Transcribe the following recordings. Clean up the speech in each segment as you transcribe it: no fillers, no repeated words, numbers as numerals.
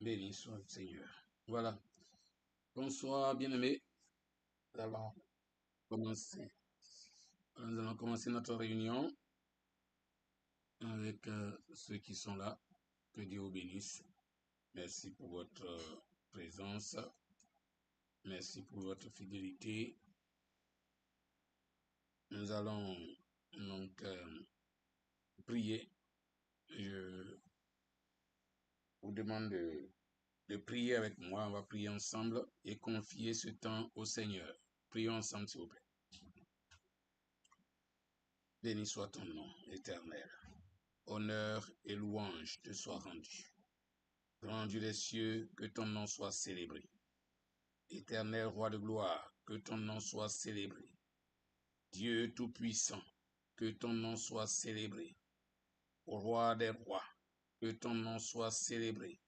Béni soit le Seigneur. Voilà. Bonsoir, bien-aimés. Nous allons commencer notre réunion avec ceux qui sont là. Que Dieu vous bénisse. Merci pour votre présence. Merci pour votre fidélité. Nous allons donc prier. Je vous demande de prier avec moi. On va prier ensemble et confier ce temps au Seigneur. Prions ensemble, s'il vous plaît. Béni soit ton nom, éternel. Honneur et louange te soient rendus. Grand Dieu des cieux, que ton nom soit célébré. Éternel roi de gloire, que ton nom soit célébré. Dieu tout-puissant, que ton nom soit célébré. Ô roi des rois, que ton nom soit célébré.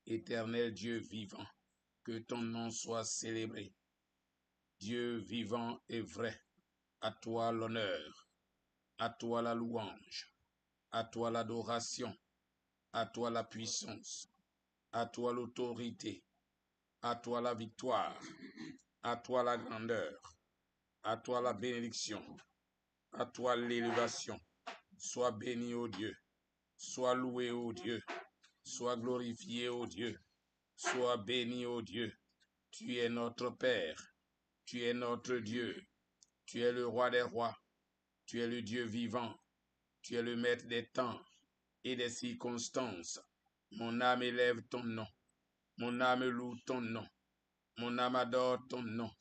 Éternel Dieu vivant, que ton nom soit célébré. Dieu vivant et vrai, à toi l'honneur, à toi la louange, à toi l'adoration, à toi la puissance, à toi l'autorité, à toi la victoire, à toi la grandeur, à toi la bénédiction, à toi l'élévation. Sois béni, ô Dieu, sois loué, ô Dieu, sois glorifié, ô Dieu, sois béni, ô Dieu. Tu es notre Père, tu es notre Dieu, tu es le roi des rois, tu es le Dieu vivant, tu es le maître des temps et des circonstances. Mon âme élève ton nom, mon âme loue ton nom, mon âme adore ton nom,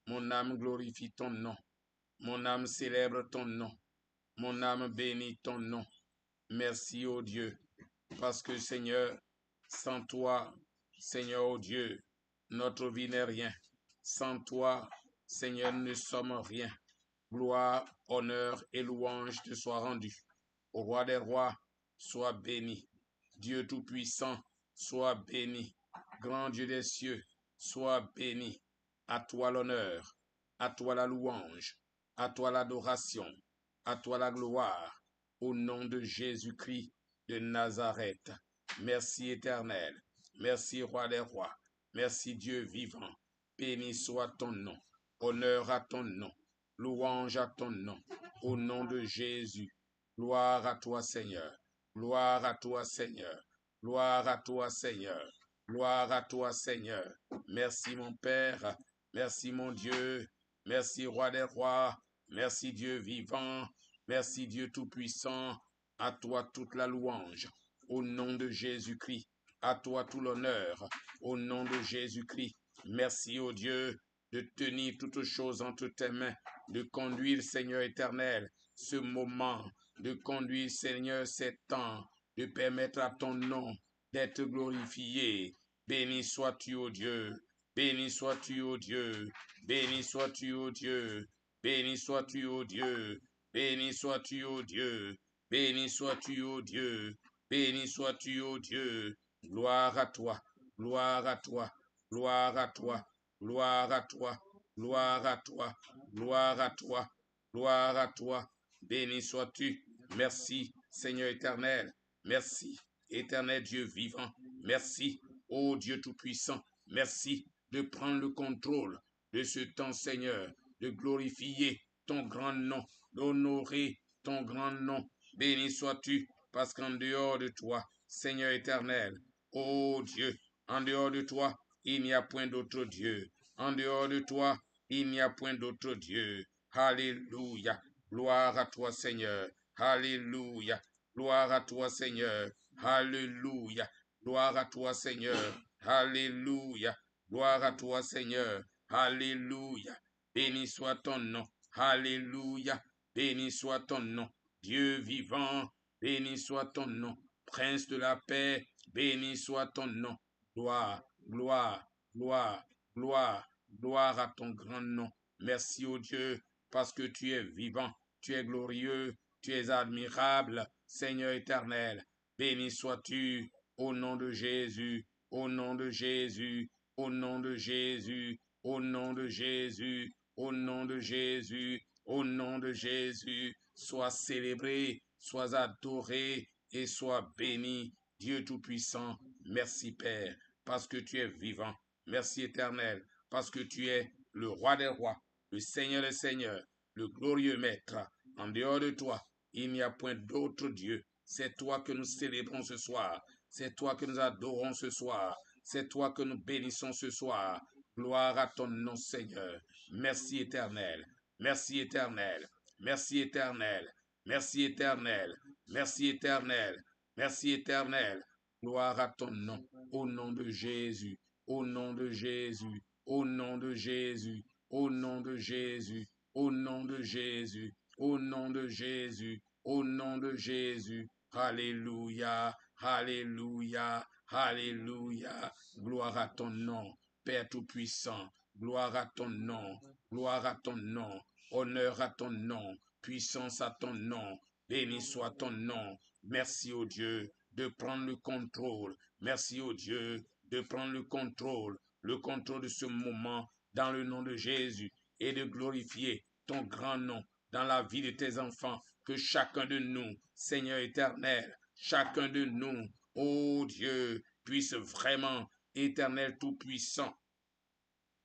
mon âme glorifie ton nom, mon âme célèbre ton nom, mon âme bénit ton nom. Merci, ô Dieu, parce que Seigneur, sans toi, Seigneur, ô Dieu, notre vie n'est rien. Sans toi, Seigneur, nous ne sommes rien. Gloire, honneur et louange te soient rendus. Au roi des rois, sois béni. Dieu tout-puissant, sois béni. Grand Dieu des cieux, sois béni. À toi l'honneur, à toi la louange, à toi l'adoration, à toi la gloire, au nom de Jésus-Christ de Nazareth. Merci éternel, merci roi des rois, merci Dieu vivant. Béni soit ton nom, honneur à ton nom, louange à ton nom, au nom de Jésus. Gloire à toi Seigneur, gloire à toi Seigneur, gloire à toi Seigneur, gloire à toi Seigneur. Merci mon Père, merci mon Dieu, merci roi des rois, merci Dieu vivant, merci Dieu tout-puissant, à toi toute la louange, au nom de Jésus-Christ, à toi tout l'honneur, au nom de Jésus-Christ. Merci, ô Dieu, de tenir toutes choses entre tes mains, de conduire, Seigneur éternel, ce moment, de conduire, Seigneur, ces temps, de permettre à ton nom d'être glorifié. Béni sois-tu, ô Dieu, béni sois-tu, ô Dieu, béni sois-tu, ô Dieu, béni sois-tu, ô Dieu, béni sois-tu, ô Dieu, béni sois-tu, ô Dieu, béni sois-tu, ô Dieu, gloire à toi, gloire à toi, gloire à toi, gloire à toi, gloire à toi, gloire à toi, gloire à toi, béni sois-tu, merci, Seigneur éternel, merci, éternel Dieu vivant, merci, ô Dieu tout-puissant, merci de prendre le contrôle de ce temps, Seigneur, de glorifier ton grand nom, d'honorer ton grand nom. Béni sois-tu, parce qu'en dehors de toi, Seigneur éternel, ô Dieu, en dehors de toi, il n'y a point d'autre Dieu. En dehors de toi, il n'y a point d'autre Dieu. Alléluia. Gloire à toi, Seigneur. Alléluia. Gloire à toi, Seigneur. Alléluia. Gloire à toi, Seigneur. Alléluia. Gloire à toi, Seigneur. Alléluia. Béni soit ton nom. Alléluia. Béni soit ton nom. Dieu vivant, béni soit ton nom. Prince de la paix, béni soit ton nom. Gloire, gloire, gloire, gloire, gloire à ton grand nom. Merci, ô Dieu, parce que tu es vivant, tu es glorieux, tu es admirable, Seigneur éternel. Béni sois-tu, au nom de Jésus, au nom de Jésus, au nom de Jésus, au nom de Jésus, au nom de Jésus, au nom de Jésus. Sois célébré, sois adoré et sois béni, Dieu Tout-Puissant, Merci Père, parce que tu es vivant. Merci Éternel, parce que tu es le roi des rois, le Seigneur des seigneurs, le glorieux Maître. En dehors de toi, il n'y a point d'autre Dieu. C'est toi que nous célébrons ce soir. C'est toi que nous adorons ce soir. C'est toi que nous bénissons ce soir. Gloire à ton nom, Seigneur. Merci Éternel. Merci Éternel. Merci Éternel. Merci Éternel. Merci Éternel. Merci Éternel. Gloire à ton nom. Au nom de Jésus. Au nom de Jésus. Au nom de Jésus. Au nom de Jésus. Au nom de Jésus. Au nom de Jésus. Au nom de Jésus. Alléluia. Alléluia. Alléluia. Gloire à ton nom. Père Tout-Puissant. Gloire à ton nom. Gloire à ton nom. Honneur à ton nom. Puissance à ton nom. Béni soit ton nom. Merci, ô Dieu, de prendre le contrôle. Merci, ô Dieu, de prendre le contrôle de ce moment dans le nom de Jésus et de glorifier ton grand nom dans la vie de tes enfants. Que chacun de nous, Seigneur éternel, chacun de nous, ô Dieu, puisse vraiment, éternel tout-puissant,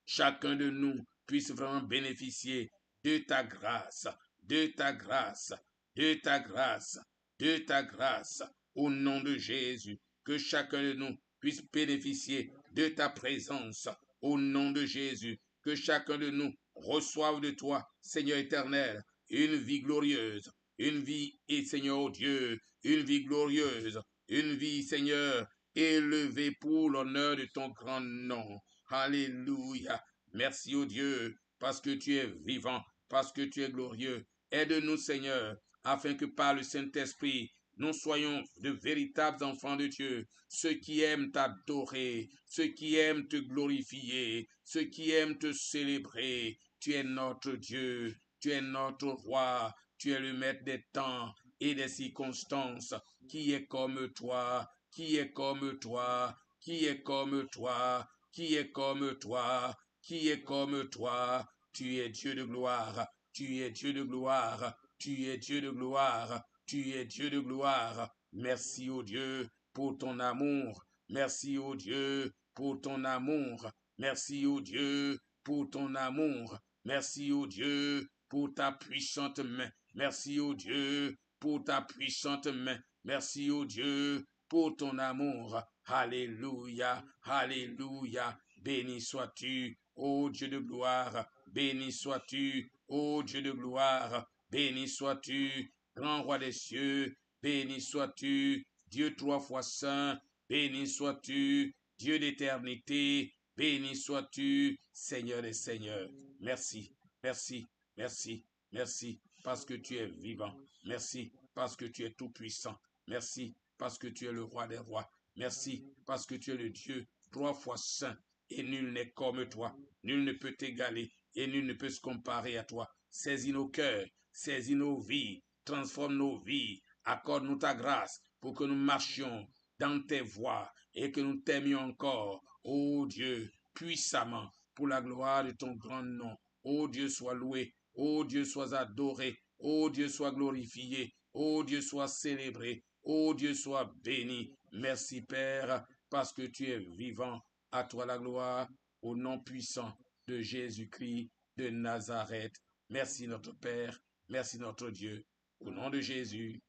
chacun de nous puisse vraiment bénéficier de ta grâce, de ta grâce, de ta grâce, de ta grâce, au nom de Jésus, que chacun de nous puisse bénéficier de ta présence, au nom de Jésus, que chacun de nous reçoive de toi, Seigneur éternel, une vie glorieuse, une vie, et Seigneur oh Dieu, une vie glorieuse, une vie, Seigneur, élevée pour l'honneur de ton grand nom. Alléluia. Merci, ô Dieu, parce que tu es vivant, parce que tu es glorieux. Aide-nous, Seigneur, afin que par le Saint-Esprit, nous soyons de véritables enfants de Dieu, ceux qui aiment t'adorer, ceux qui aiment te glorifier, ceux qui aiment te célébrer. Tu es notre Dieu, tu es notre roi, tu es le maître des temps et des circonstances. Qui est comme toi, qui est comme toi, qui est comme toi, qui est comme toi, qui est comme toi. Tu es Dieu de gloire, tu es Dieu de gloire, tu es Dieu de gloire, tu es Dieu de gloire. Merci, ô Dieu, pour ton amour. Merci, ô Dieu, pour ton amour. Merci, ô Dieu, pour ton amour. Merci, ô Dieu, pour ta puissante main. Merci, ô Dieu, pour ta puissante main. Merci, ô Dieu, pour ton amour. Alléluia, alléluia. Béni sois-tu, ô Dieu de gloire. Béni sois-tu, ô Dieu de gloire. Béni sois-tu, grand roi des cieux. Béni sois-tu, Dieu trois fois saint. Béni sois-tu, Dieu d'éternité. Béni sois-tu, Seigneur des seigneurs. Merci, merci, merci, merci, parce que tu es vivant. Merci, parce que tu es tout-puissant. Merci, parce que tu es le roi des rois. Merci, parce que tu es le Dieu trois fois saint, et nul n'est comme toi. Nul ne peut t'égaler, et nul ne peut se comparer à toi. Saisis nos cœurs, saisis nos vies, transforme nos vies, accorde-nous ta grâce pour que nous marchions dans tes voies et que nous t'aimions encore, ô Dieu, puissamment, pour la gloire de ton grand nom. Ô Dieu, sois loué, ô Dieu, sois adoré, ô Dieu, sois glorifié, ô Dieu, sois célébré, ô Dieu, sois béni. Merci Père, parce que tu es vivant. À toi la gloire, au nom puissant de Jésus-Christ de Nazareth. Merci notre Père, merci notre Dieu. Au nom de Jésus.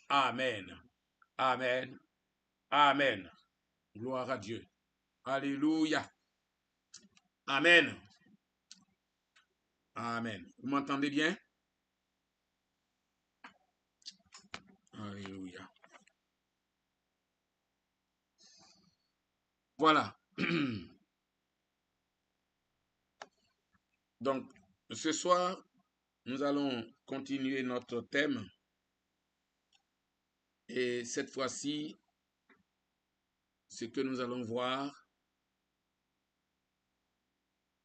Amen. Amen. Amen. Gloire à Dieu. Alléluia. Amen. Amen. Vous m'entendez bien? Alléluia. Voilà. Donc, ce soir, nous allons continuer notre thème. Et cette fois-ci, ce que nous allons voir,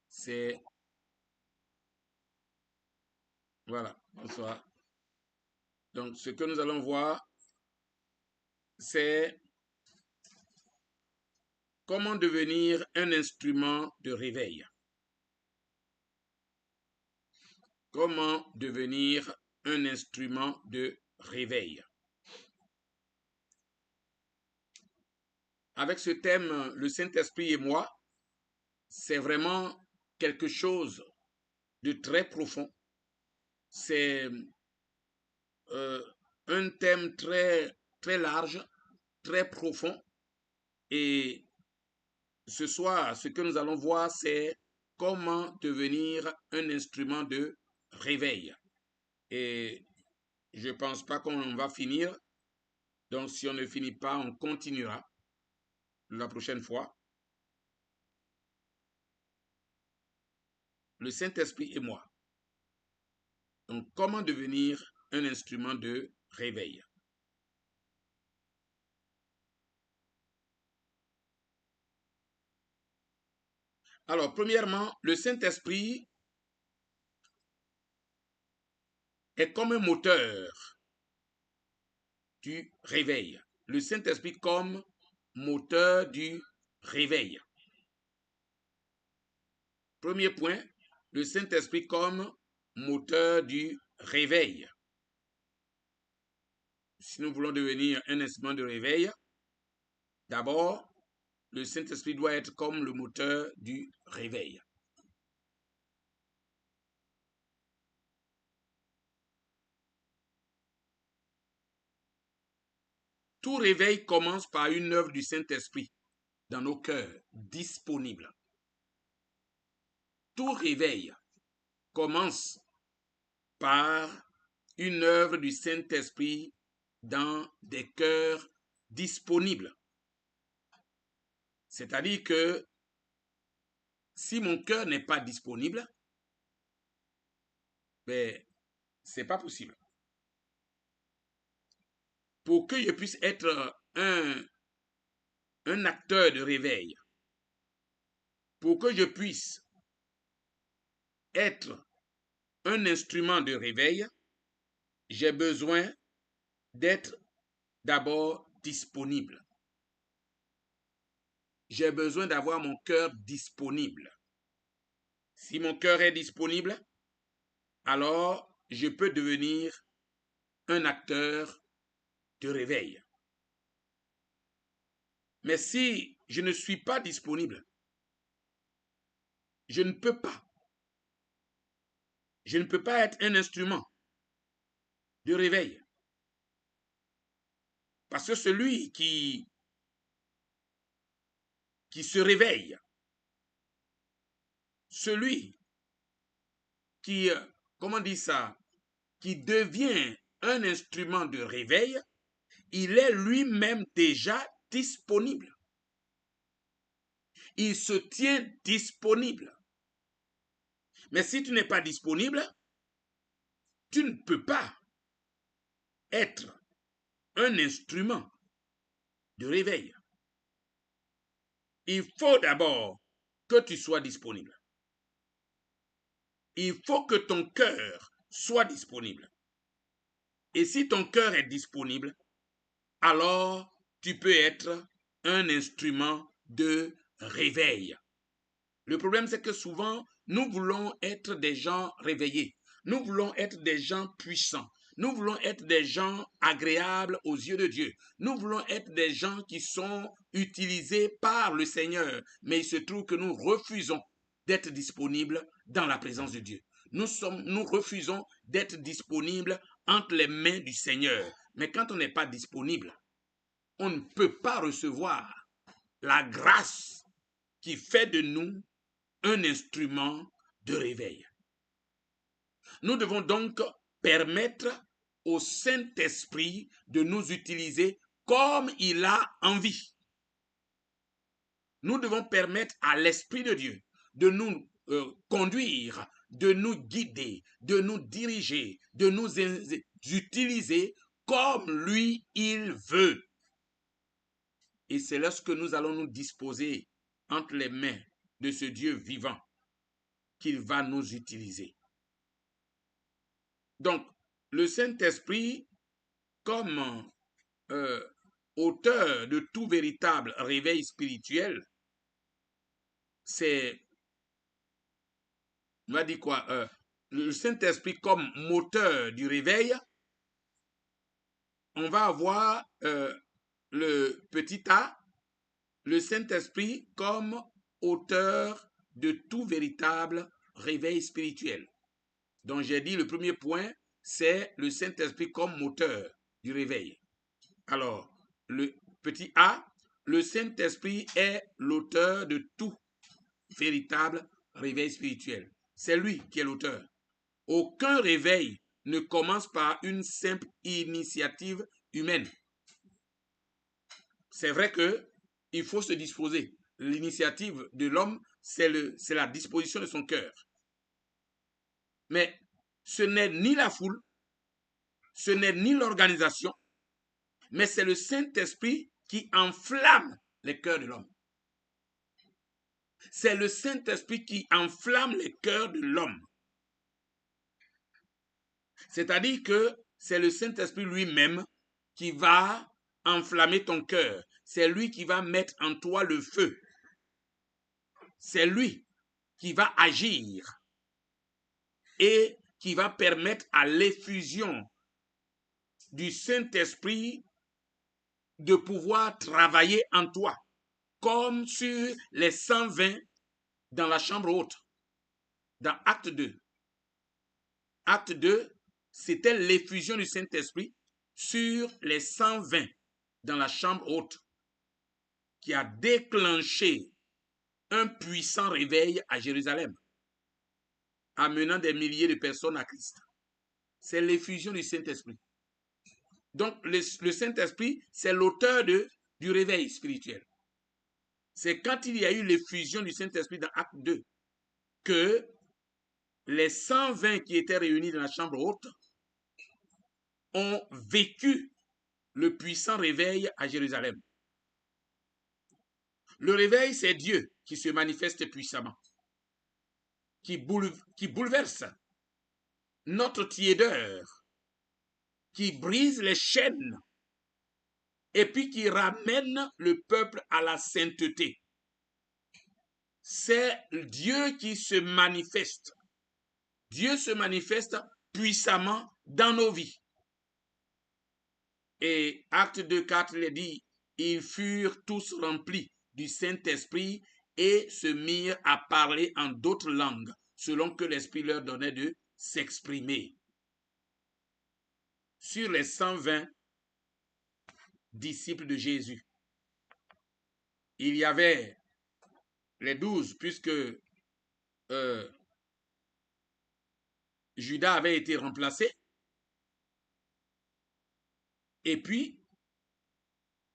c'est... Voilà, bonsoir. Donc, ce que nous allons voir, c'est comment devenir un instrument de réveil. Comment devenir un instrument de réveil. avec ce thème, le Saint-Esprit et moi, c'est vraiment quelque chose de très profond. C'est un thème très, très large, très profond. Et ce soir, ce que nous allons voir, c'est comment devenir un instrument de réveil. Et je ne pense pas qu'on va finir. Donc, si on ne finit pas, on continuera la prochaine fois. Le Saint-Esprit et moi. Donc, comment devenir un instrument de réveil? Alors, premièrement, le Saint-Esprit est comme un moteur du réveil. Le Saint-Esprit comme moteur du réveil. Premier point, le Saint-Esprit comme moteur du réveil. Si nous voulons devenir un instrument de réveil, d'abord, le Saint-Esprit doit être comme le moteur du réveil. Tout réveil commence par une œuvre du Saint-Esprit dans nos cœurs, disponible. Tout réveil commence par une œuvre du Saint-Esprit dans des cœurs disponibles. C'est-à-dire que si mon cœur n'est pas disponible, ben, ce n'est pas possible. Pour que je puisse être un acteur de réveil, pour que je puisse être un instrument de réveil, j'ai besoin d'être d'abord disponible. J'ai besoin d'avoir mon cœur disponible. Si mon cœur est disponible, alors je peux devenir un acteur de réveil. Mais si je ne suis pas disponible, je ne peux pas. Je ne peux pas être un instrument de réveil. Parce que celui qui se réveille, celui qui, comment dit ça, qui devient un instrument de réveil, il est lui-même déjà disponible. Il se tient disponible. Mais si tu n'es pas disponible, tu ne peux pas être un instrument de réveil. Il faut d'abord que tu sois disponible. Il faut que ton cœur soit disponible. Et si ton cœur est disponible, alors tu peux être un instrument de réveil. Le problème, c'est que souvent, nous voulons être des gens réveillés. Nous voulons être des gens puissants. Nous voulons être des gens agréables aux yeux de Dieu. Nous voulons être des gens qui sont utilisés par le Seigneur. Mais il se trouve que nous refusons d'être disponibles dans la présence de Dieu. Nous refusons d'être disponibles entre les mains du Seigneur. Mais quand on n'est pas disponible, on ne peut pas recevoir la grâce qui fait de nous un instrument de réveil. Nous devons donc permettre au Saint-Esprit de nous utiliser comme il a envie. Nous devons permettre à l'Esprit de Dieu de nous conduire, de nous guider, de nous diriger, de nous utiliser comme lui il veut. Et c'est lorsque nous allons nous disposer entre les mains de ce Dieu vivant qu'il va nous utiliser. Donc, le Saint-Esprit, comme auteur de tout véritable réveil spirituel, c'est, on va dire quoi, le Saint-Esprit comme moteur du réveil, on va avoir le petit A le Saint-Esprit comme auteur de tout véritable réveil spirituel. Donc j'ai dit le premier point, c'est le Saint-Esprit comme moteur du réveil. Alors, le petit a, le Saint-Esprit est l'auteur de tout véritable réveil spirituel. C'est lui qui est l'auteur. Aucun réveil ne commence par une simple initiative humaine. C'est vrai qu'il faut se disposer. L'initiative de l'homme, c'est la disposition de son cœur. Mais ce n'est ni la foule, ce n'est ni l'organisation, mais c'est le Saint-Esprit qui enflamme les cœurs de l'homme. C'est le Saint-Esprit qui enflamme les cœurs de l'homme. C'est-à-dire que c'est le Saint-Esprit lui-même qui va enflammer ton cœur. C'est lui qui va mettre en toi le feu. C'est lui qui va agir et qui va permettre à l'effusion du Saint-Esprit de pouvoir travailler en toi, comme sur les 120 dans la chambre haute, dans Acte 2. Acte 2, c'était l'effusion du Saint-Esprit sur les 120 dans la chambre haute qui a déclenché un puissant réveil à Jérusalem, amenant des milliers de personnes à Christ. C'est l'effusion du Saint-Esprit. Donc, le Saint-Esprit, c'est l'auteur du réveil spirituel. C'est quand il y a eu l'effusion du Saint-Esprit dans Acte 2 que les 120 qui étaient réunis dans la chambre haute ont vécu le puissant réveil à Jérusalem. Le réveil, c'est Dieu qui se manifeste puissamment, qui bouleverse notre tiédeur, qui brise les chaînes et puis qui ramène le peuple à la sainteté. C'est Dieu qui se manifeste. Dieu se manifeste puissamment dans nos vies. Et Acte 2:4 il dit, ils furent tous remplis du Saint-Esprit et se mirent à parler en d'autres langues, selon que l'Esprit leur donnait de s'exprimer. Sur les 120 disciples de Jésus, il y avait les 12, puisque Judas avait été remplacé. Et puis,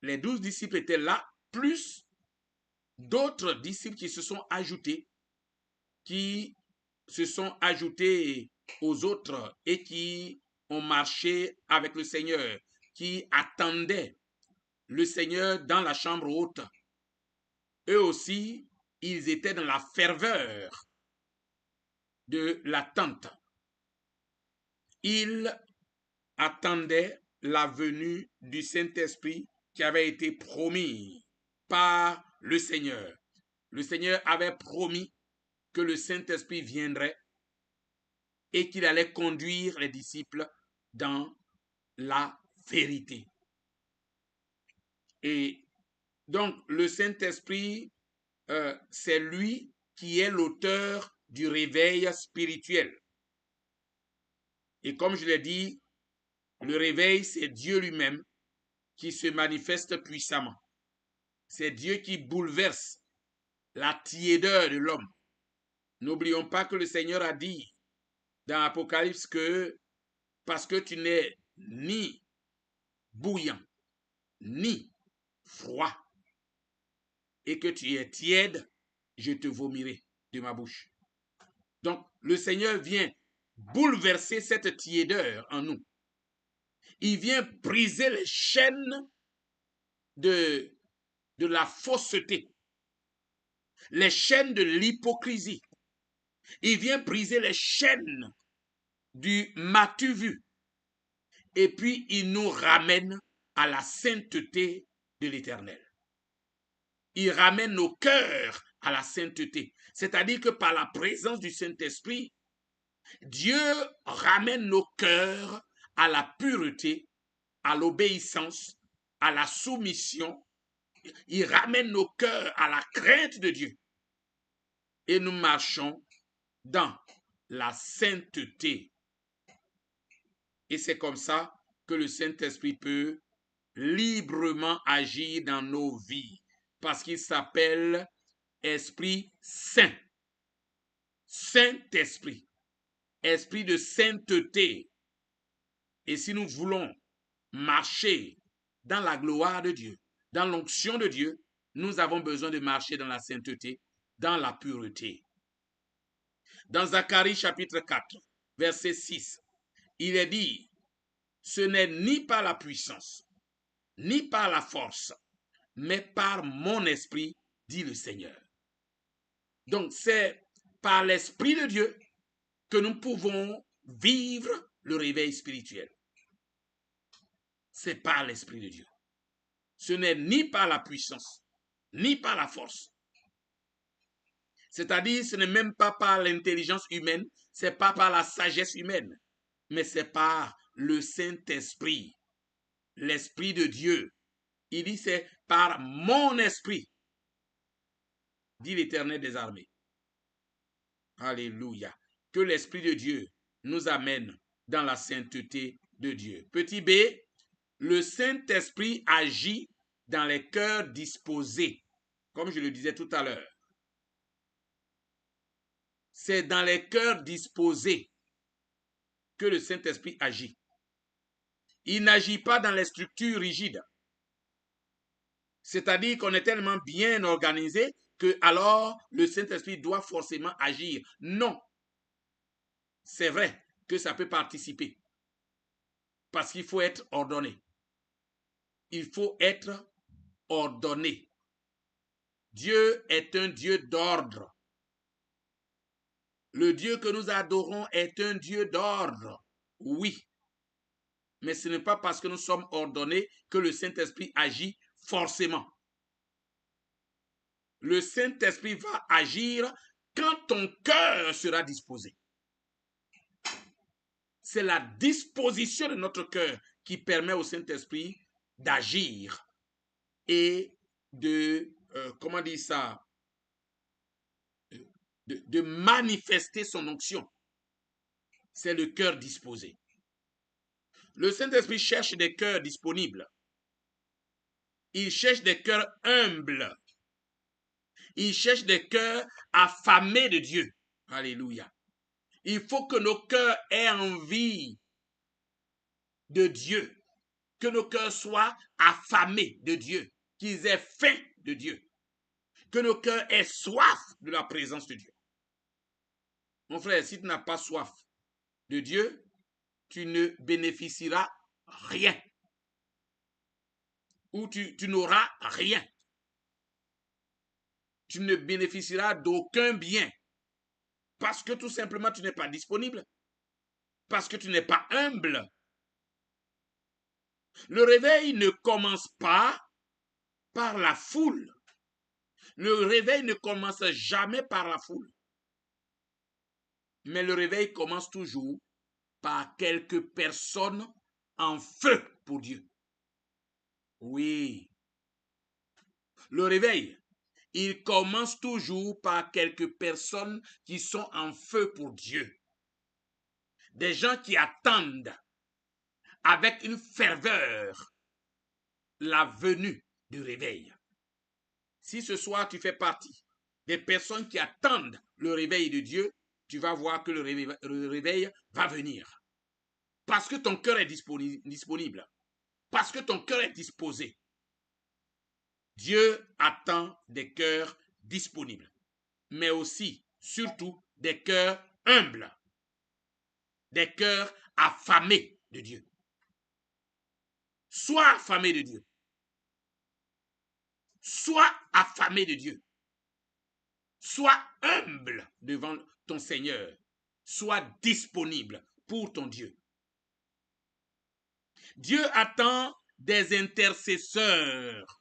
les 12 disciples étaient là, plus d'autres disciples qui se sont ajoutés aux autres et qui ont marché avec le Seigneur, qui attendaient le Seigneur dans la chambre haute. Eux aussi, ils étaient dans la ferveur de l'attente. Ils attendaient la venue du Saint-Esprit qui avait été promis par le Seigneur. Le Seigneur avait promis que le Saint-Esprit viendrait et qu'il allait conduire les disciples dans la vérité. Et donc, le Saint-Esprit, c'est lui qui est l'auteur du réveil spirituel. Et comme je l'ai dit, le réveil, c'est Dieu lui-même qui se manifeste puissamment. C'est Dieu qui bouleverse la tiédeur de l'homme. N'oublions pas que le Seigneur a dit dans Apocalypse que parce que tu n'es ni bouillant, ni froid, et que tu es tiède, je te vomirai de ma bouche. Donc, le Seigneur vient bouleverser cette tiédeur en nous. Il vient briser les chaînes de la fausseté, les chaînes de l'hypocrisie. Il vient briser les chaînes du m'as-tu vu. Et puis, il nous ramène à la sainteté de l'Éternel. Il ramène nos cœurs à la sainteté. C'est-à-dire que par la présence du Saint-Esprit, Dieu ramène nos cœurs à la pureté, à l'obéissance, à la soumission Il ramène nos cœurs à la crainte de Dieu. Et nous marchons dans la sainteté. Et c'est comme ça que le Saint-Esprit peut librement agir dans nos vies. Parce qu'il s'appelle Esprit Saint. Saint-Esprit. Esprit de sainteté. Et si nous voulons marcher dans la gloire de Dieu, dans l'onction de Dieu, nous avons besoin de marcher dans la sainteté, dans la pureté. Dans Zacharie chapitre 4, verset 6, il est dit, ce n'est ni par la puissance, ni par la force, mais par mon esprit, dit le Seigneur. Donc c'est par l'Esprit de Dieu que nous pouvons vivre le réveil spirituel. C'est par l'Esprit de Dieu. Ce n'est ni par la puissance, ni par la force. C'est-à-dire, ce n'est même pas par l'intelligence humaine, c'est pas par la sagesse humaine, mais c'est par le Saint-Esprit, l'Esprit de Dieu. Il dit, c'est par mon esprit, dit l'Éternel des armées. Alléluia. Que l'Esprit de Dieu nous amène dans la sainteté de Dieu. Petit b, le Saint-Esprit agit dans les cœurs disposés, comme je le disais tout à l'heure. C'est dans les cœurs disposés que le Saint-Esprit agit. Il n'agit pas dans les structures rigides. C'est-à-dire qu'on est tellement bien organisé que alors le Saint-Esprit doit forcément agir. Non. C'est vrai que ça peut participer. Parce qu'il faut être ordonné. Il faut être ordonné. Dieu est un Dieu d'ordre. Le Dieu que nous adorons est un Dieu d'ordre. Oui. Mais ce n'est pas parce que nous sommes ordonnés que le Saint-Esprit agit forcément. Le Saint-Esprit va agir quand ton cœur sera disposé. C'est la disposition de notre cœur qui permet au Saint-Esprit d'agir et de, comment dire ça, de manifester son onction. C'est le cœur disposé. Le Saint-Esprit cherche des cœurs disponibles. Il cherche des cœurs humbles. Il cherche des cœurs affamés de Dieu. Alléluia. Il faut que nos cœurs aient envie de Dieu. Que nos cœurs soient affamés de Dieu. Qu'ils aient faim de Dieu. Que nos cœurs aient soif de la présence de Dieu. Mon frère, si tu n'as pas soif de Dieu, tu ne bénéficieras rien. Ou tu n'auras rien. Tu ne bénéficieras d'aucun bien. Parce que tout simplement, tu n'es pas disponible. Parce que tu n'es pas humble. Le réveil ne commence pas par la foule. Le réveil ne commence jamais par la foule. Mais le réveil commence toujours par quelques personnes en feu pour Dieu. Oui. Le réveil, il commence toujours par quelques personnes qui sont en feu pour Dieu. Des gens qui attendent avec une ferveur la venue du réveil. Si ce soir tu fais partie des personnes qui attendent le réveil de Dieu, tu vas voir que le réveil va venir. Parce que ton cœur est disponible. Parce que ton cœur est disposé. Dieu attend des cœurs disponibles. Mais aussi, surtout, des cœurs humbles. Des cœurs affamés de Dieu. Sois affamé de Dieu. Sois affamé de Dieu. Sois humble devant ton Seigneur. Sois disponible pour ton Dieu. Dieu attend des intercesseurs.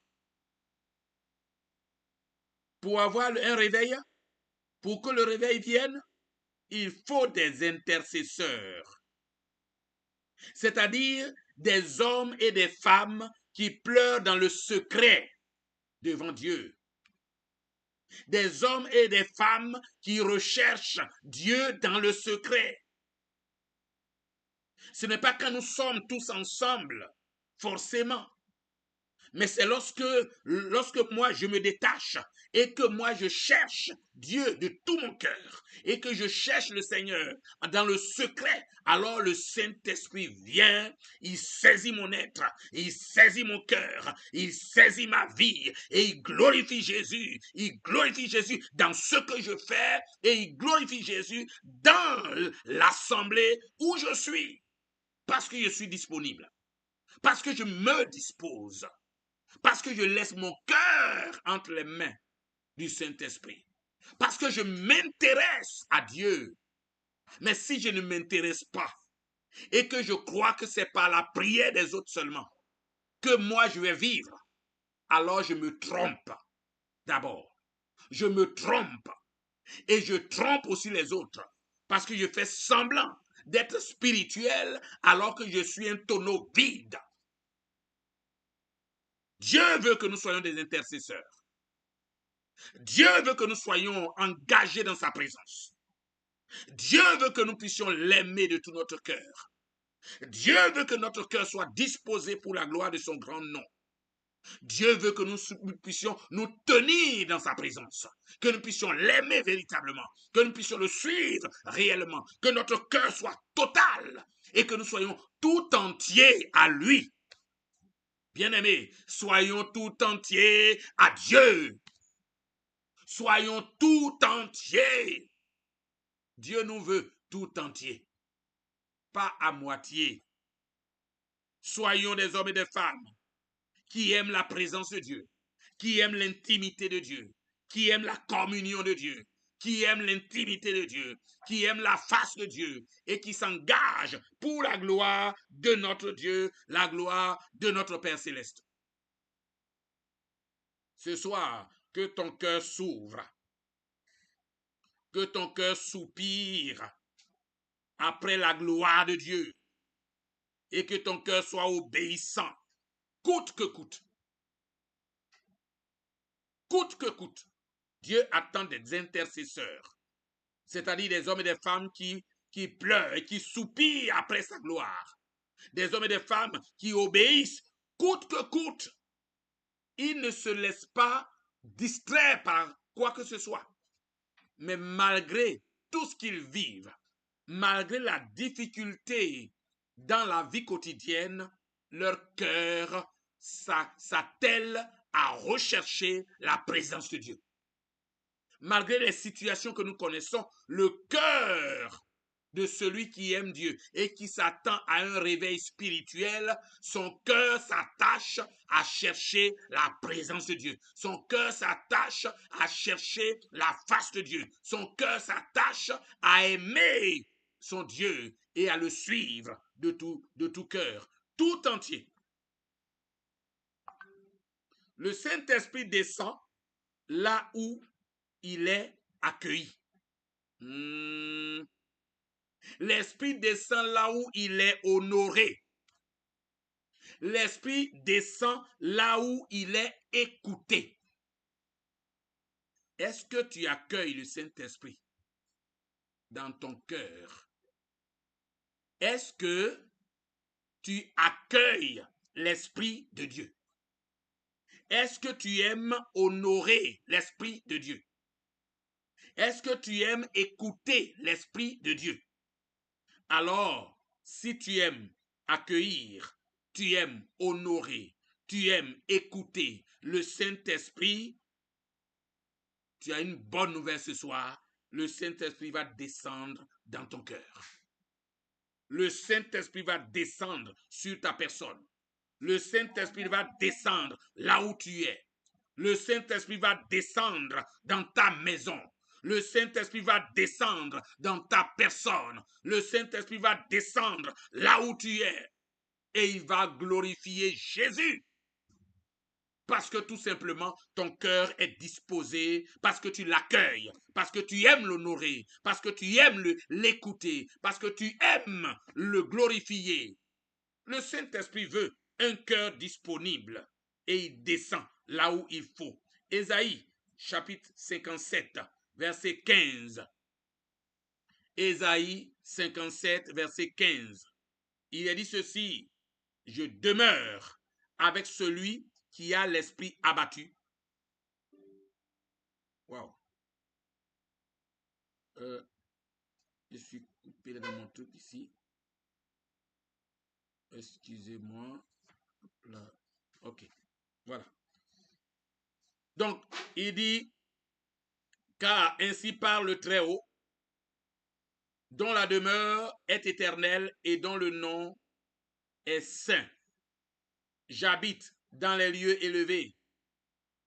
Pour avoir un réveil, pour que le réveil vienne, il faut des intercesseurs. C'est-à-dire des hommes et des femmes qui pleurent dans le secret devant Dieu. Des hommes et des femmes qui recherchent Dieu dans le secret. Ce n'est pas quand nous sommes tous ensemble, forcément. Mais c'est lorsque moi je me détache et que moi je cherche Dieu de tout mon cœur et que je cherche le Seigneur dans le secret, alors le Saint-Esprit vient, il saisit mon être, il saisit mon cœur, il saisit ma vie et il glorifie Jésus dans ce que je fais et il glorifie Jésus dans l'assemblée où je suis parce que je suis disponible, parce que je me dispose. Parce que je laisse mon cœur entre les mains du Saint-Esprit. Parce que je m'intéresse à Dieu. Mais si je ne m'intéresse pas et que je crois que c'est par la prière des autres seulement que moi je vais vivre, alors je me trompe d'abord. Je me trompe et je trompe aussi les autres parce que je fais semblant d'être spirituel alors que je suis un tonneau vide. Dieu veut que nous soyons des intercesseurs. Dieu veut que nous soyons engagés dans sa présence. Dieu veut que nous puissions l'aimer de tout notre cœur. Dieu veut que notre cœur soit disposé pour la gloire de son grand nom. Dieu veut que nous puissions nous tenir dans sa présence, que nous puissions l'aimer véritablement, que nous puissions le suivre réellement, que notre cœur soit total et que nous soyons tout entiers à lui. Bien-aimés, soyons tout entiers à Dieu. Soyons tout entiers. Dieu nous veut tout entier, pas à moitié. Soyons des hommes et des femmes qui aiment la présence de Dieu, qui aiment l'intimité de Dieu, qui aiment la communion de Dieu, qui aiment l'intimité de Dieu, qui aiment la face de Dieu et qui s'engagent pour la gloire de notre Dieu, la gloire de notre Père céleste. Ce soir, que ton cœur s'ouvre, que ton cœur soupire après la gloire de Dieu et que ton cœur soit obéissant, coûte que coûte. Coûte que coûte. Dieu attend des intercesseurs, c'est-à-dire des hommes et des femmes qui pleurent et qui soupirent après sa gloire. Des hommes et des femmes qui obéissent coûte que coûte. Ils ne se laissent pas distraire par quoi que ce soit. Mais malgré tout ce qu'ils vivent, malgré la difficulté dans la vie quotidienne, leur cœur s'attelle à rechercher la présence de Dieu. Malgré les situations que nous connaissons, le cœur de celui qui aime Dieu et qui s'attend à un réveil spirituel, son cœur s'attache à chercher la présence de Dieu. Son cœur s'attache à chercher la face de Dieu. Son cœur s'attache à aimer son Dieu et à le suivre de tout cœur, tout entier. Le Saint-Esprit descend là où il est accueilli. L'Esprit descend là où il est honoré. L'Esprit descend là où il est écouté. Est-ce que tu accueilles le Saint-Esprit dans ton cœur? Est-ce que tu accueilles l'Esprit de Dieu? Est-ce que tu aimes honorer l'Esprit de Dieu? Est-ce que tu aimes écouter l'Esprit de Dieu? Alors, si tu aimes accueillir, tu aimes honorer, tu aimes écouter le Saint-Esprit, tu as une bonne nouvelle ce soir. Le Saint-Esprit va descendre dans ton cœur. Le Saint-Esprit va descendre sur ta personne. Le Saint-Esprit va descendre là où tu es. Le Saint-Esprit va descendre dans ta maison. Le Saint-Esprit va descendre dans ta personne. Le Saint-Esprit va descendre là où tu es. Et il va glorifier Jésus. Parce que tout simplement, ton cœur est disposé, parce que tu l'accueilles, parce que tu aimes l'honorer, parce que tu aimes l'écouter, parce que tu aimes le glorifier. Le Saint-Esprit veut un cœur disponible et il descend là où il faut. Ésaïe, chapitre 57, verset 15. Ésaïe 57, verset 15. Il est dit ceci: je demeure avec celui qui a l'esprit abattu. Wow. Je suis coupé dans mon truc ici. Excusez-moi. Là. Ok. Voilà. Donc, il dit, car ainsi parle le Très-Haut, dont la demeure est éternelle et dont le nom est saint. J'habite dans les lieux élevés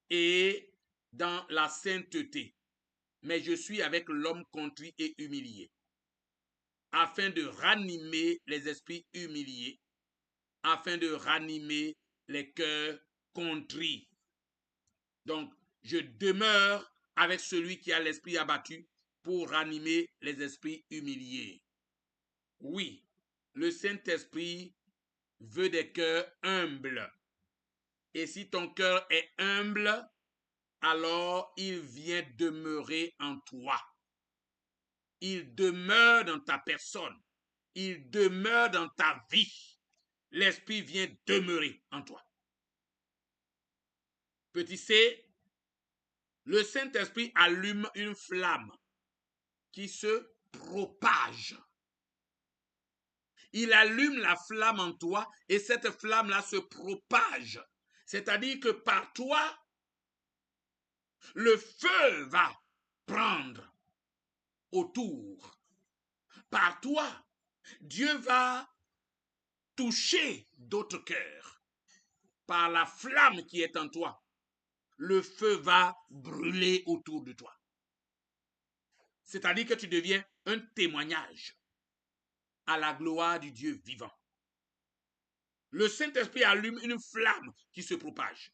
et dans la sainteté, mais je suis avec l'homme contrit et humilié, afin de ranimer les esprits humiliés, afin de ranimer les cœurs contrits. Donc, je demeure avec celui qui a l'esprit abattu pour ranimer les esprits humiliés. Oui, le Saint-Esprit veut des cœurs humbles. Et si ton cœur est humble, alors il vient demeurer en toi. Il demeure dans ta personne. Il demeure dans ta vie. L'Esprit vient demeurer en toi. Petit c, le Saint-Esprit allume une flamme qui se propage. Il allume la flamme en toi et cette flamme-là se propage. C'est-à-dire que par toi, le feu va prendre autour. Par toi, Dieu va toucher d'autres cœurs. Par la flamme qui est en toi, le feu va brûler autour de toi. C'est-à-dire que tu deviens un témoignage à la gloire du Dieu vivant. Le Saint-Esprit allume une flamme qui se propage.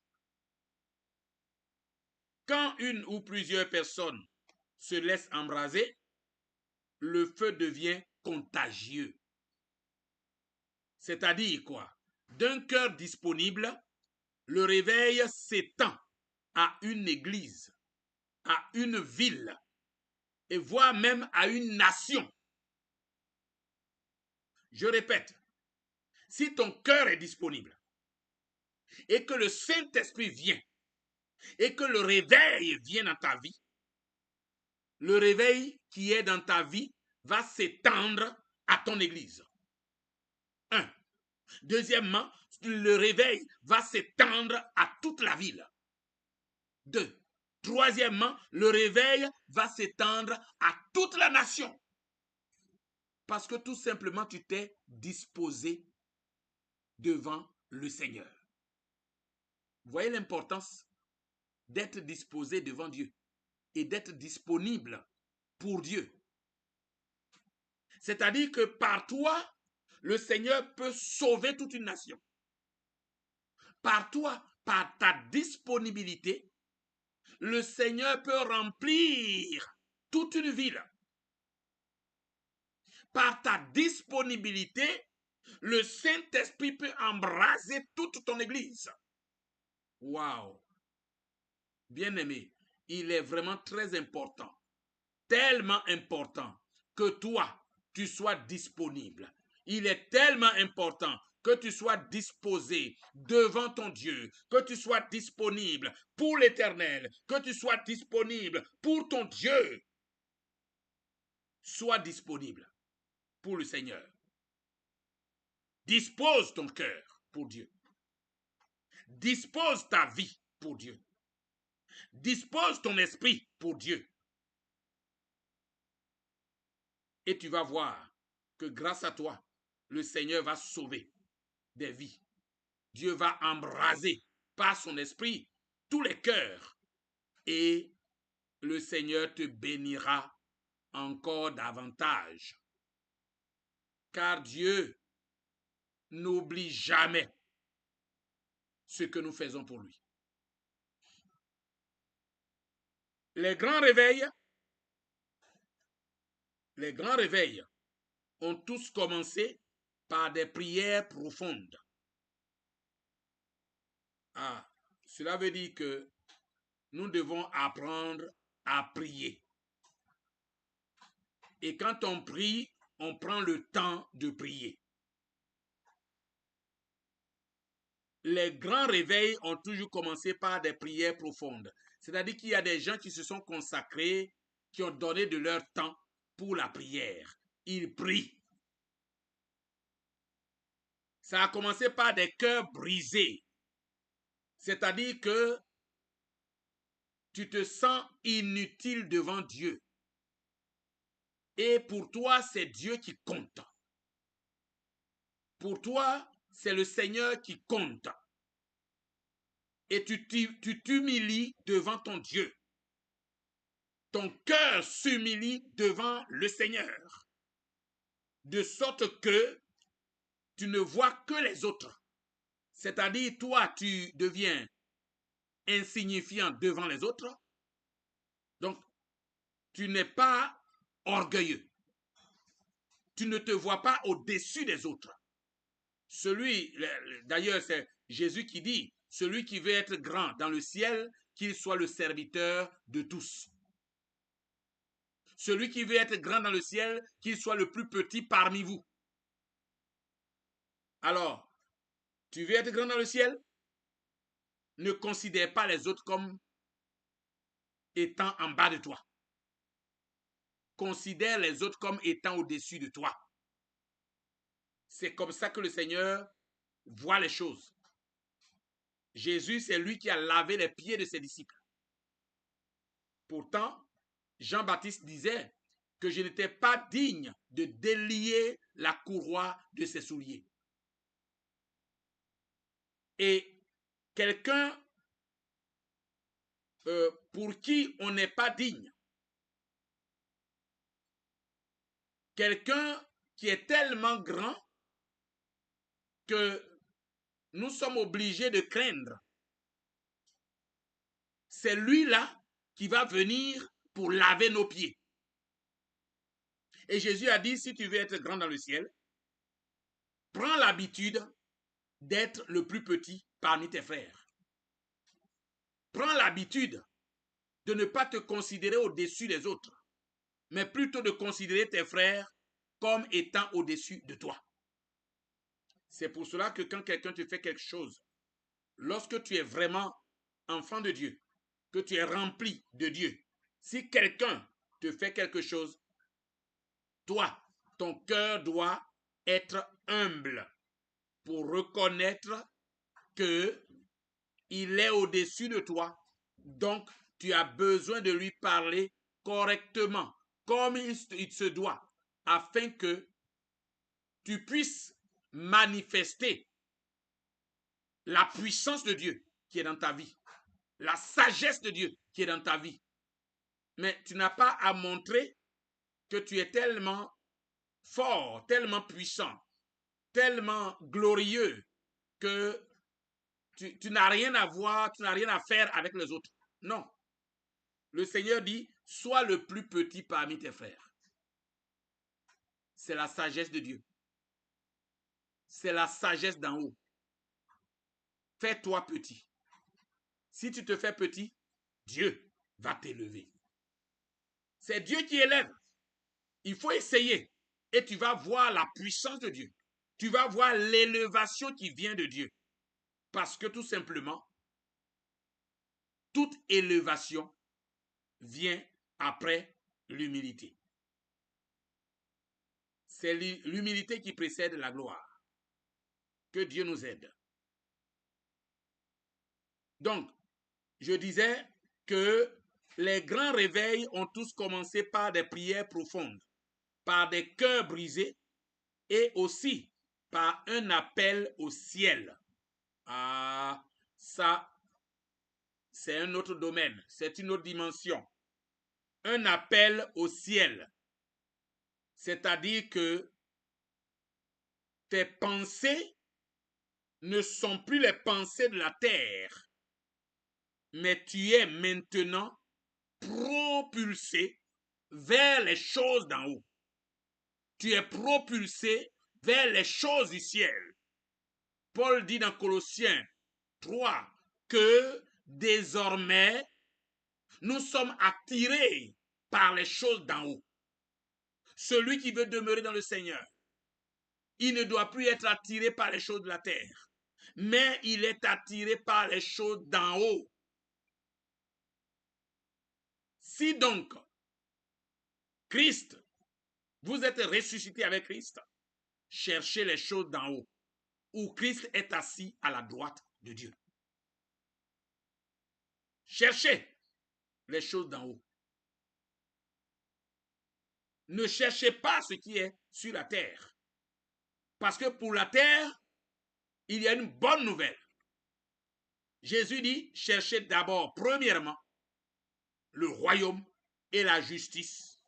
Quand une ou plusieurs personnes se laissent embraser, le feu devient contagieux. C'est-à-dire quoi? D'un cœur disponible, le réveil s'étend à une église, à une ville, et voire même à une nation. Je répète, si ton cœur est disponible et que le Saint-Esprit vient et que le réveil vient dans ta vie, le réveil qui est dans ta vie va s'étendre à ton église. 1. Deuxièmement, le réveil va s'étendre à toute la ville. 2. Troisièmement, le réveil va s'étendre à toute la nation. Parce que tout simplement, tu t'es disposé devant le Seigneur. Vous voyez l'importance d'être disposé devant Dieu et d'être disponible pour Dieu. C'est-à-dire que par toi, le Seigneur peut sauver toute une nation. Par toi, par ta disponibilité, le Seigneur peut remplir toute une ville. Par ta disponibilité, le Saint-Esprit peut embraser toute ton église. Waouh! Bien-aimé, il est vraiment très important, tellement important que toi, tu sois disponible. Il est tellement important que tu sois disposé devant ton Dieu, que tu sois disponible pour l'Éternel, que tu sois disponible pour ton Dieu. Sois disponible pour le Seigneur. Dispose ton cœur pour Dieu. Dispose ta vie pour Dieu. Dispose ton esprit pour Dieu. Et tu vas voir que grâce à toi, le Seigneur va sauver des vies. Dieu va embraser par son esprit tous les cœurs. Et le Seigneur te bénira encore davantage. Car Dieu n'oublie jamais ce que nous faisons pour lui. Les grands réveils ont tous commencé par des prières profondes. Ah, cela veut dire que nous devons apprendre à prier. Et quand on prie, on prend le temps de prier. Les grands réveils ont toujours commencé par des prières profondes. C'est-à-dire qu'il y a des gens qui se sont consacrés, qui ont donné de leur temps pour la prière. Ils prient. Ça a commencé par des cœurs brisés. C'est-à-dire que tu te sens inutile devant Dieu. Et pour toi, c'est Dieu qui compte. Pour toi, c'est le Seigneur qui compte. Et tu t'humilies devant ton Dieu. Ton cœur s'humilie devant le Seigneur. De sorte que tu ne vois que les autres. C'est-à-dire, toi, tu deviens insignifiant devant les autres. Donc, tu n'es pas orgueilleux. Tu ne te vois pas au-dessus des autres. D'ailleurs, c'est Jésus qui dit, celui qui veut être grand dans le ciel, qu'il soit le serviteur de tous. Celui qui veut être grand dans le ciel, qu'il soit le plus petit parmi vous. Alors, tu veux être grand dans le ciel? Ne considère pas les autres comme étant en bas de toi. Considère les autres comme étant au-dessus de toi. C'est comme ça que le Seigneur voit les choses. Jésus, c'est lui qui a lavé les pieds de ses disciples. Pourtant, Jean-Baptiste disait que je n'étais pas digne de délier la courroie de ses souliers. Et quelqu'un pour qui on n'est pas digne, quelqu'un qui est tellement grand que nous sommes obligés de craindre, c'est lui-là qui va venir pour laver nos pieds. Et Jésus a dit, si tu veux être grand dans le ciel, prends l'habitude d'être le plus petit parmi tes frères. Prends l'habitude de ne pas te considérer au-dessus des autres, mais plutôt de considérer tes frères comme étant au-dessus de toi. C'est pour cela que quand quelqu'un te fait quelque chose, lorsque tu es vraiment enfant de Dieu, que tu es rempli de Dieu, si quelqu'un te fait quelque chose, toi, ton cœur doit être humble pour reconnaître que il est au-dessus de toi. Donc, tu as besoin de lui parler correctement, comme il se doit, afin que tu puisses manifester la puissance de Dieu qui est dans ta vie, la sagesse de Dieu qui est dans ta vie. Mais tu n'as pas à montrer que tu es tellement fort, tellement puissant, tellement glorieux que tu n'as rien à voir, tu n'as rien à faire avec les autres. Non. Le Seigneur dit, sois le plus petit parmi tes frères. C'est la sagesse de Dieu. C'est la sagesse d'en haut. Fais-toi petit. Si tu te fais petit, Dieu va t'élever. C'est Dieu qui élève. Il faut essayer et tu vas voir la puissance de Dieu. Tu vas voir l'élévation qui vient de Dieu. Parce que tout simplement, toute élévation vient après l'humilité. C'est l'humilité qui précède la gloire. Que Dieu nous aide. Donc, je disais que les grands réveils ont tous commencé par des prières profondes, par des cœurs brisés et aussi par un appel au ciel. Ah, ça, c'est un autre domaine, c'est une autre dimension. Un appel au ciel, c'est-à-dire que tes pensées ne sont plus les pensées de la terre, mais tu es maintenant propulsé vers les choses d'en haut. Tu es propulsé vers les choses du ciel. Paul dit dans Colossiens 3, que désormais, nous sommes attirés par les choses d'en haut. Celui qui veut demeurer dans le Seigneur, il ne doit plus être attiré par les choses de la terre, mais il est attiré par les choses d'en haut. Si donc Christ, vous êtes ressuscité avec Christ, cherchez les choses d'en haut, où Christ est assis à la droite de Dieu. Cherchez les choses d'en haut. Ne cherchez pas ce qui est sur la terre. Parce que pour la terre, il y a une bonne nouvelle. Jésus dit, cherchez d'abord, premièrement, le royaume et la justice.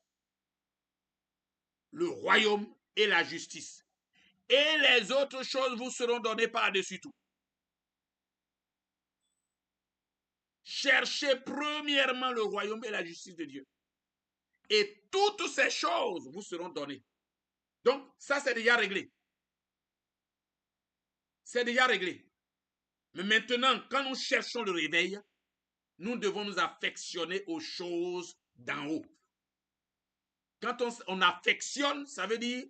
Le royaume et la justice. Et les autres choses vous seront données par-dessus tout. Cherchez premièrement le royaume et la justice de Dieu. Et toutes ces choses vous seront données. Donc, ça, c'est déjà réglé. C'est déjà réglé. Mais maintenant, quand nous cherchons le réveil, nous devons nous affectionner aux choses d'en haut. Quand on affectionne, ça veut dire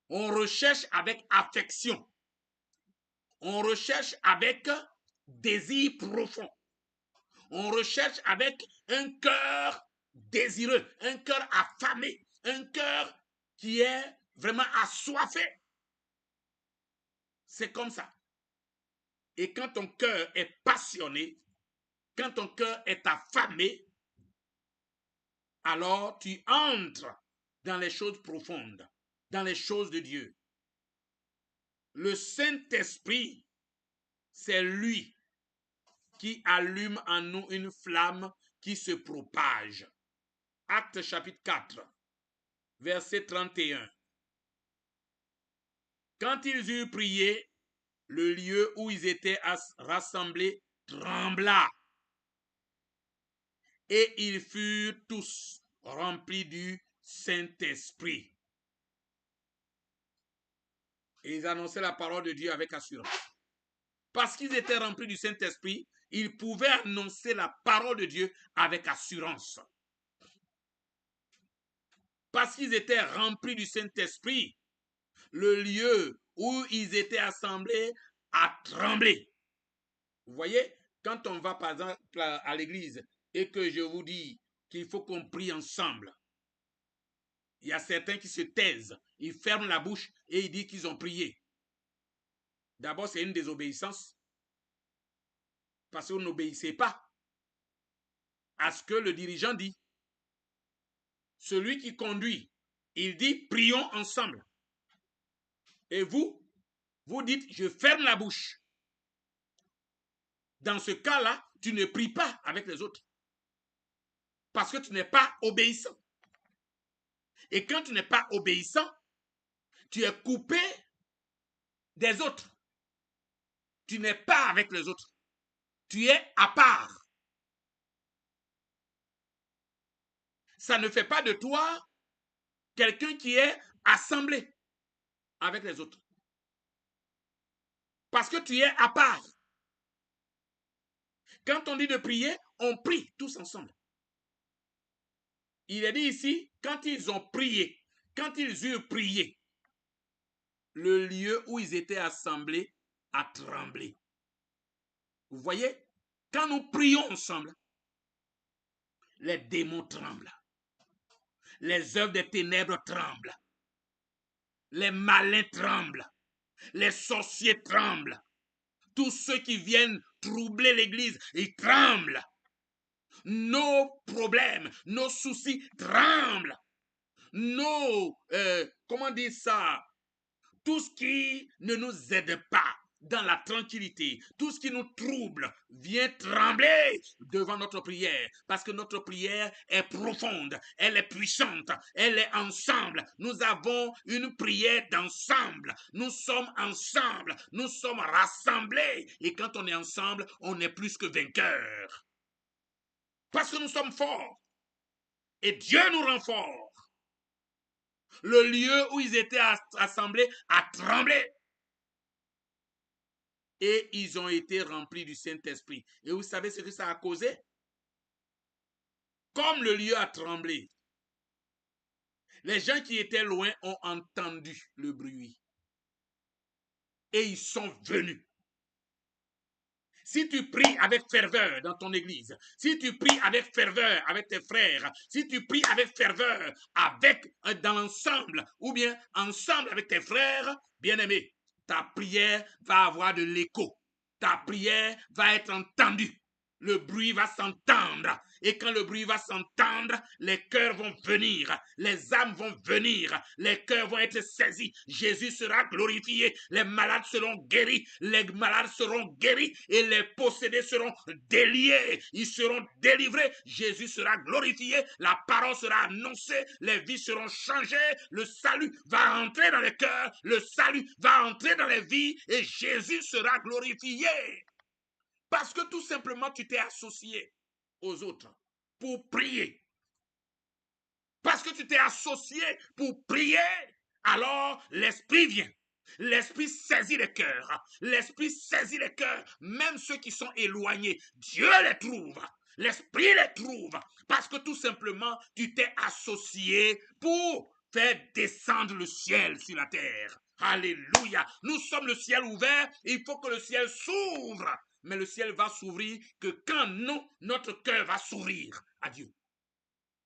on recherche avec affection. On recherche avec désir profond. On recherche avec un cœur désireux, un cœur affamé, un cœur qui est vraiment assoiffé. C'est comme ça. Et quand ton cœur est passionné, quand ton cœur est affamé, alors tu entres dans les choses profondes, dans les choses de Dieu. Le Saint-Esprit, c'est lui qui allume en nous une flamme qui se propage. Actes chapitre 4, verset 31. Quand ils eurent prié, le lieu où ils étaient rassemblés trembla. Et ils furent tous remplis du Saint-Esprit. Et ils annonçaient la parole de Dieu avec assurance. Parce qu'ils étaient remplis du Saint-Esprit, ils pouvaient annoncer la parole de Dieu avec assurance. Parce qu'ils étaient remplis du Saint-Esprit, le lieu où ils étaient assemblés a tremblé. Vous voyez, quand on va par exemple à l'église et que je vous dis qu'il faut qu'on prie ensemble, il y a certains qui se taisent, ils ferment la bouche et ils disent qu'ils ont prié. D'abord, c'est une désobéissance parce que vous n'obéissez pas à ce que le dirigeant dit. Celui qui conduit, il dit prions ensemble. Et vous dites je ferme la bouche. Dans ce cas-là, tu ne pries pas avec les autres parce que tu n'es pas obéissant. Et quand tu n'es pas obéissant, tu es coupé des autres. Tu n'es pas avec les autres. Tu es à part. Ça ne fait pas de toi quelqu'un qui est assemblé avec les autres. Parce que tu es à part. Quand on dit de prier, on prie tous ensemble. Il est dit ici, quand ils ont prié, quand ils eurent prié, le lieu où ils étaient assemblés a tremblé. Vous voyez, quand nous prions ensemble, les démons tremblent. Les œuvres des ténèbres tremblent. Les malins tremblent. Les sorciers tremblent. Tous ceux qui viennent troubler l'église, ils tremblent. Nos problèmes, nos soucis tremblent. Nos, comment dire ça? Tout ce qui ne nous aide pas dans la tranquillité, tout ce qui nous trouble vient trembler devant notre prière parce que notre prière est profonde, elle est puissante, elle est ensemble. Nous avons une prière d'ensemble. Nous sommes ensemble, nous sommes rassemblés et quand on est ensemble, on est plus que vainqueurs. Parce que nous sommes forts et Dieu nous rend forts. Le lieu où ils étaient assemblés a tremblé. et ils ont été remplis du Saint-Esprit. Et vous savez ce que ça a causé? Comme le lieu a tremblé, les gens qui étaient loin ont entendu le bruit et ils sont venus. Si tu pries avec ferveur dans ton église, si tu pries avec ferveur avec tes frères, si tu pries avec ferveur dans l'ensemble ou bien ensemble avec tes frères, bien-aimés, ta prière va avoir de l'écho. Ta prière va être entendue. Le bruit va s'entendre. Et quand le bruit va s'entendre, les cœurs vont venir, les âmes vont venir, les cœurs vont être saisis. Jésus sera glorifié, les malades seront guéris et les possédés seront déliés, ils seront délivrés. Jésus sera glorifié, la parole sera annoncée, les vies seront changées, le salut va entrer dans les cœurs, le salut va entrer dans les vies et Jésus sera glorifié. Parce que tout simplement, tu t'es associé aux autres pour prier. Parce que tu t'es associé pour prier, alors l'Esprit vient. L'Esprit saisit les cœurs. L'Esprit saisit les cœurs. Même ceux qui sont éloignés, Dieu les trouve. L'Esprit les trouve. Parce que tout simplement, tu t'es associé pour faire descendre le ciel sur la terre. Alléluia. Nous sommes le ciel ouvert. Il faut que le ciel s'ouvre. Mais le ciel va s'ouvrir que quand notre cœur va s'ouvrir à Dieu.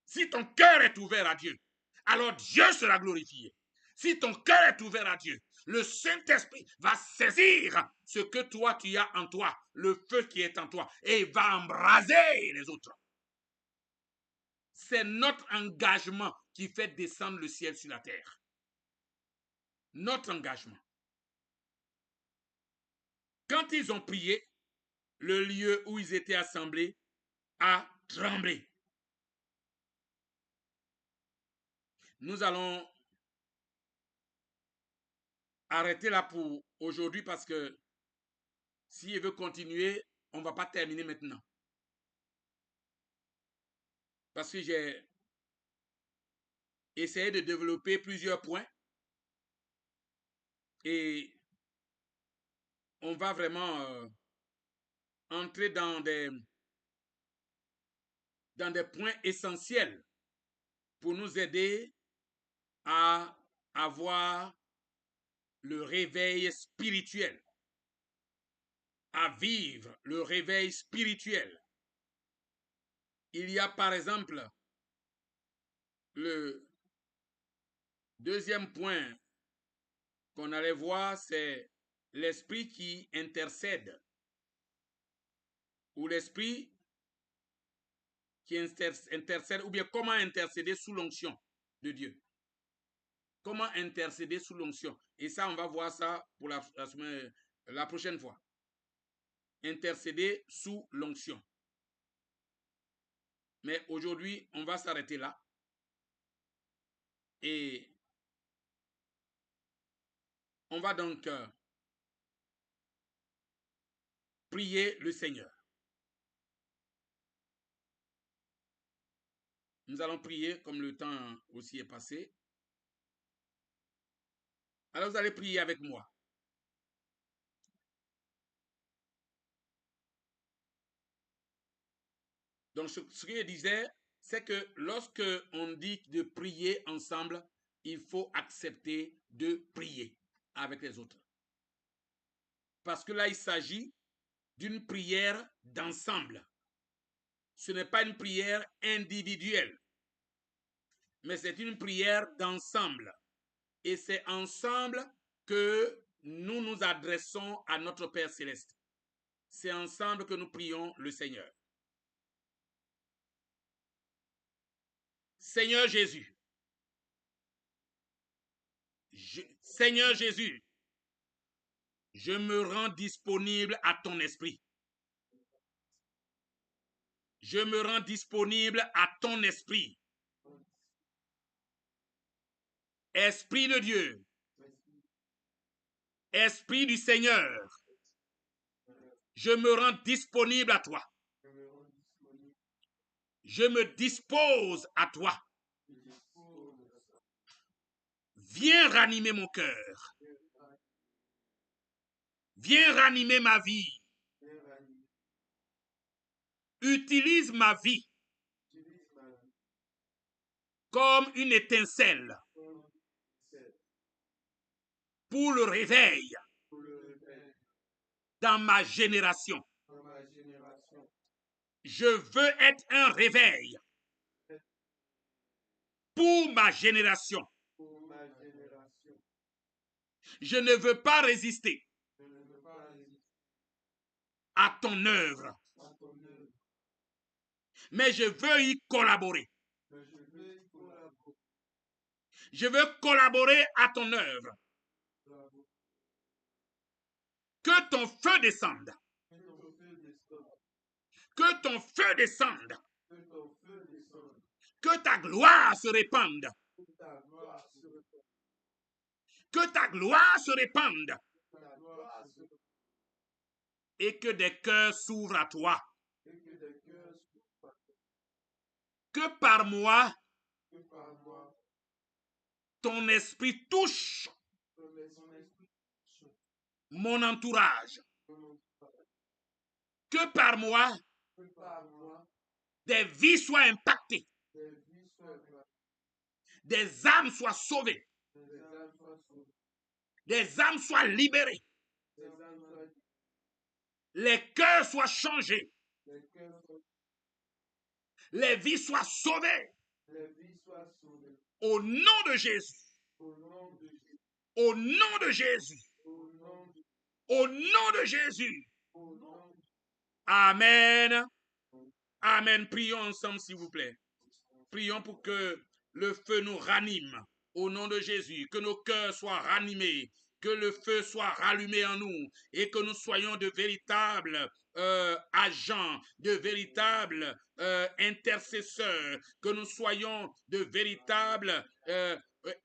Si ton cœur est ouvert à Dieu, alors Dieu sera glorifié. Si ton cœur est ouvert à Dieu, le Saint-Esprit va saisir ce que toi tu as en toi, le feu qui est en toi, et il va embraser les autres. C'est notre engagement qui fait descendre le ciel sur la terre. Notre engagement. Quand ils ont prié, le lieu où ils étaient assemblés a tremblé. Nous allons arrêter là pour aujourd'hui parce que s'il veut continuer, on ne va pas terminer maintenant. Parce que j'ai essayé de développer plusieurs points et on va vraiment entrer dans des points essentiels pour nous aider à avoir le réveil spirituel, à vivre le réveil spirituel. Il y a par exemple le deuxième point qu'on allait voir, c'est l'esprit qui intercède ou l'esprit qui intercède ou bien comment intercéder sous l'onction de Dieu. Comment intercéder sous l'onction. Et ça, on va voir ça pour la prochaine fois. Intercéder sous l'onction. Mais aujourd'hui, on va s'arrêter là. Et on va donc prier le Seigneur. Nous allons prier comme le temps aussi est passé. Alors vous allez prier avec moi. Donc ce que je disais, c'est que lorsque on dit de prier ensemble, il faut accepter de prier avec les autres. Parce que là, il s'agit d'une prière d'ensemble. Ce n'est pas une prière individuelle, mais c'est une prière d'ensemble. Et c'est ensemble que nous nous adressons à notre Père Céleste. C'est ensemble que nous prions le Seigneur. Seigneur Jésus, Seigneur Jésus, je me rends disponible à ton esprit. Je me rends disponible à ton esprit. Esprit de Dieu, Esprit du Seigneur, je me rends disponible à toi. Je me dispose à toi. Viens ranimer mon cœur. Viens ranimer ma vie. Utilise ma vie comme une étincelle pour le réveil dans ma génération. Je veux être un réveil pour ma génération. Je ne veux pas résister à ton œuvre, mais je veux y collaborer. Je veux collaborer à ton œuvre. Que ton feu descende. Que ton feu descende. Que ta gloire se répande. Que ta gloire se répande. Et que des cœurs s'ouvrent à toi. Que par moi, ton esprit touche mon entourage. Que par moi, des vies soient impactées. Des âmes soient sauvées. Des âmes soient libérées. Les cœurs soient changés. Les vies soient sauvées. Au nom de Jésus. Au nom de Jésus. Au nom de Jésus. Amen. Amen. Prions ensemble, s'il vous plaît. Prions pour que le feu nous ranime. Au nom de Jésus. Que nos cœurs soient ranimés. Que le feu soit rallumé en nous. Et que nous soyons de véritables agents, de véritables intercesseurs. Que nous soyons de véritables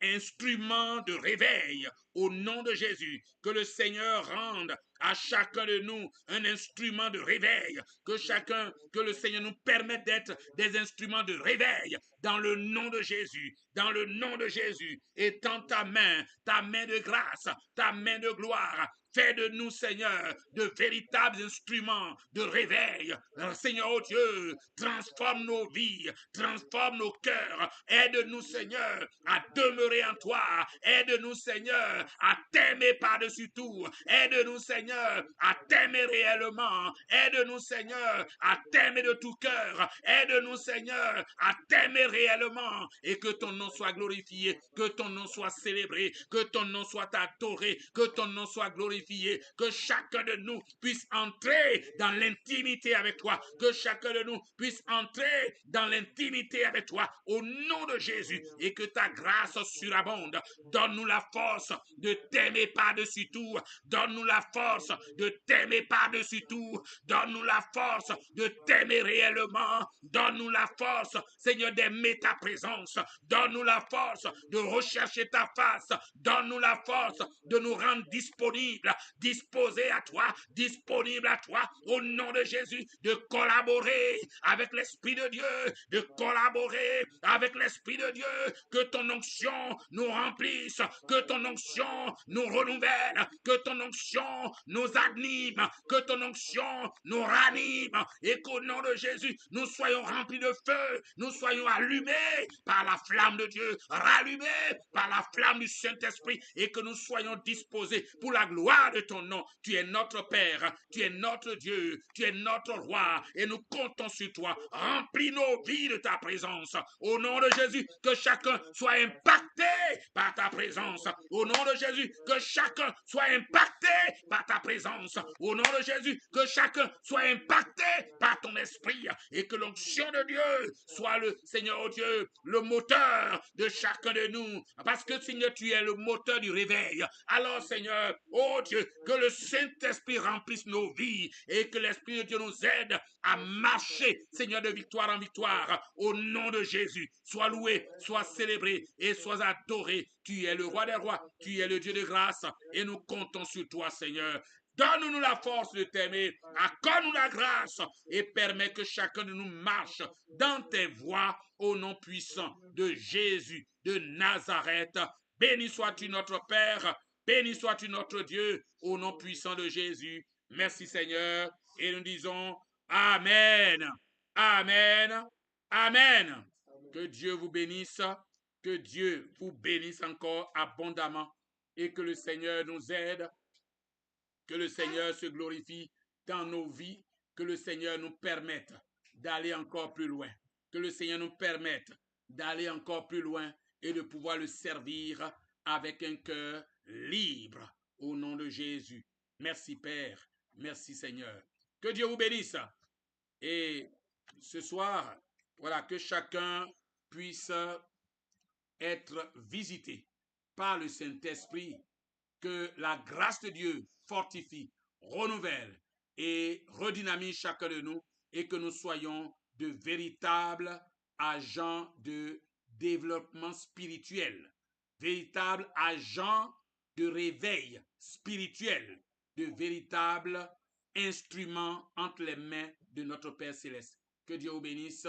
instruments de réveil. Au nom de Jésus. Que le Seigneur rende à chacun de nous un instrument de réveil, que le Seigneur nous permette d'être des instruments de réveil dans le nom de Jésus, dans le nom de Jésus. Étends ta main de grâce, ta main de gloire. Fais de nous, Seigneur, de véritables instruments de réveil. Seigneur, oh Dieu, transforme nos vies, transforme nos cœurs. Aide-nous, Seigneur, à demeurer en toi. Aide-nous, Seigneur, à t'aimer par-dessus tout. Aide-nous, Seigneur, à t'aimer réellement. Aide-nous, Seigneur, à t'aimer de tout cœur. Aide-nous, Seigneur, à t'aimer réellement. Et que ton nom soit glorifié, que ton nom soit célébré, que ton nom soit adoré, que ton nom soit glorifié. Que chacun de nous puisse entrer dans l'intimité avec toi, que chacun de nous puisse entrer dans l'intimité avec toi au nom de Jésus, et que ta grâce surabonde. Donne-nous la force de t'aimer par-dessus tout. Donne-nous la force de t'aimer par-dessus tout. Donne-nous la force de t'aimer réellement. Donne-nous la force, Seigneur, d'aimer ta présence. Donne-nous la force de rechercher ta face. Donne-nous la force de nous rendre disponibles, disposés à toi, disponibles à toi, au nom de Jésus, de collaborer avec l'Esprit de Dieu, de collaborer avec l'Esprit de Dieu, que ton onction nous remplisse, que ton onction nous renouvelle, que ton onction nous anime, que ton onction nous ranime, et qu'au nom de Jésus, nous soyons remplis de feu, nous soyons allumés par la flamme de Dieu, rallumés par la flamme du Saint-Esprit, et que nous soyons disposés pour la gloire de ton nom. Tu es notre Père, tu es notre Dieu, tu es notre Roi, et nous comptons sur toi. Remplis nos vies de ta présence. Au nom de Jésus, que chacun soit impacté par ta présence. Au nom de Jésus, que chacun soit impacté par ta présence. Au nom de Jésus, que chacun soit impacté par ton esprit, et que l'onction de Dieu soit le Seigneur, oh Dieu, le moteur de chacun de nous. Parce que Seigneur, tu es le moteur du réveil. Alors Seigneur, oh Dieu, que le Saint-Esprit remplisse nos vies, et que l'Esprit de Dieu nous aide à marcher, Seigneur, de victoire en victoire. Au nom de Jésus, sois loué, sois célébré et sois adoré. Tu es le roi des rois, tu es le Dieu de grâce, et nous comptons sur toi, Seigneur. Donne-nous la force de t'aimer, accorde-nous la grâce, et permets que chacun de nous marche dans tes voies, au nom puissant de Jésus de Nazareth. Béni sois-tu, notre Père, Béni sois-tu notre Dieu, au nom puissant de Jésus. Merci Seigneur. Et nous disons Amen. Amen. Amen. Que Dieu vous bénisse. Que Dieu vous bénisse encore abondamment. Et que le Seigneur nous aide. Que le Seigneur se glorifie dans nos vies. Que le Seigneur nous permette d'aller encore plus loin. Que le Seigneur nous permette d'aller encore plus loin et de pouvoir le servir avec un cœur libre au nom de Jésus. Merci Père, merci Seigneur. Que Dieu vous bénisse. Et ce soir, voilà, que chacun puisse être visité par le Saint-Esprit, que la grâce de Dieu fortifie, renouvelle et redynamise chacun de nous et que nous soyons de véritables agents de développement spirituel, véritables agents de réveil spirituel, de véritables instruments entre les mains de notre Père Céleste. Que Dieu vous bénisse.